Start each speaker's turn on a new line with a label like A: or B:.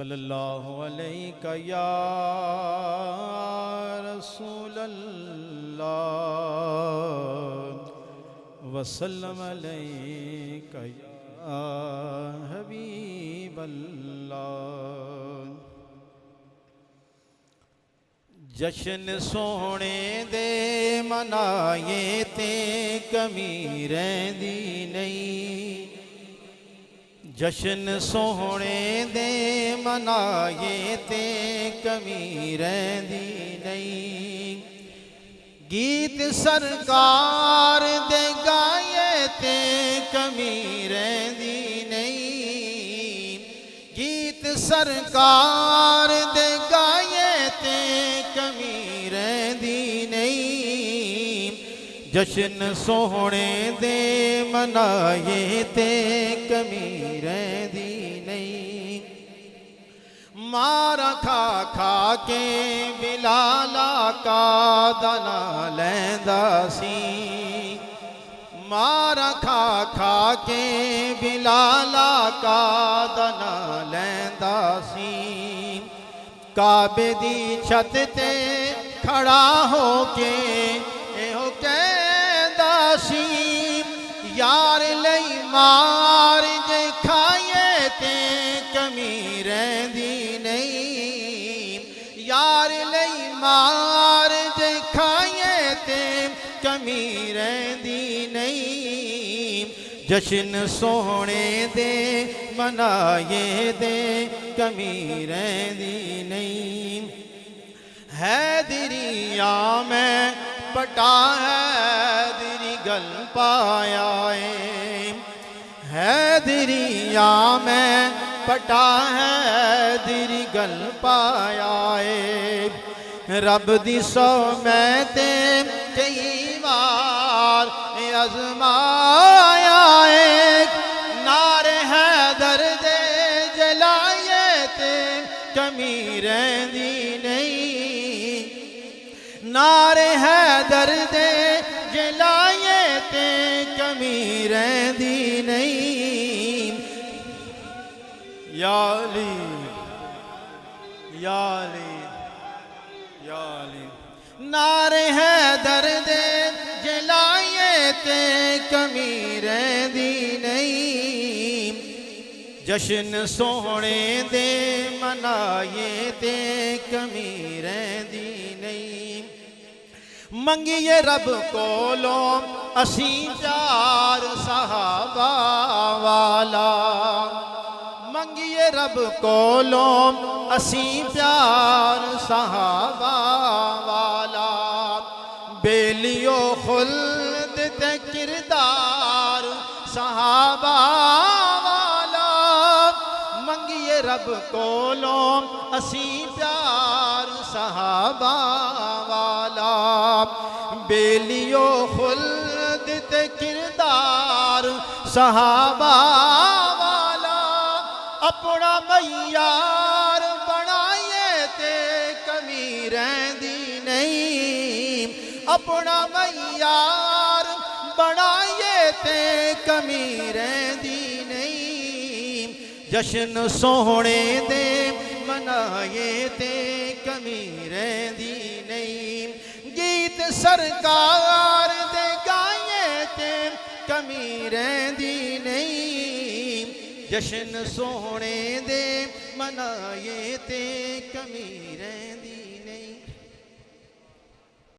A: सल्लल्लाहु अलैका या रसूलल्लाह वसल्लम अलैका या हबीबल्लाह। जश्न सोने दे मनाए ते कमी रहिंदी नहीं। जश्न सोने दे मनाए ते कमी रहिंदी नहीं। गीत सरकार दे गाए ते कमी रहिंदी नहीं। गीत सरकार दे गाए ते कमी रहिंदी नहीं। जश्न सोने दे मनाए ते कमी रहिंदी नहीं। मारा खा खा के बिलाला का दाना लैंदा सी। मारा खा खा के बिलाला का दाना लैंदा सी। काबे दी छत ते खड़ा होके एहो कहदा सी, यार लई मार जे खाए ते कमी रहिंदी नहीं। यार लई मार जे खाए ते कमी रहिंदी नहीं। जश्न सोने दे मनाए दे कमी रहिंदी नहीं। हैदरिया में पटा हैदरी गल पाया हैदरिया में पटा हैदरी गल पाया। रब दी सौ मैं ते कई बार अजमाया। नारे हैदर दे जलाए ते कमी रहिंदी नहीं। नारे हैदर दे जलाए ते कमी रहिंदी नहीं। या अली या अली या अली। नारे हैदर दे जलाए ते कमी रहिंदी नहीं। जश्न सोने दे मनाए ते कमी रहिंदी नहीं। मंगिए रब कोलों असी प्यार सहाबा वाला। मंगिए रब कोलों असी प्यार सहाबा वाला। बेलियो खुल्द ते किरदार सहाबा वाला। मंगिए रब कोलों असी प्यार सहाबा वाला। बेलियो खुल्द ते किरदार सहाबा वाला। अपना मैयार बनाए ते कमी रहिंदी नहीं। अपना मैयार बनाए ते कमी रहिंदी नहीं। जश्न सोने दे मनाए ते कमी रहिंदी नहीं। गीत सरकार दे गाए ते कमी रहिंदी नहीं। जश्न सोने दे मनाए ते कमी रहिंदी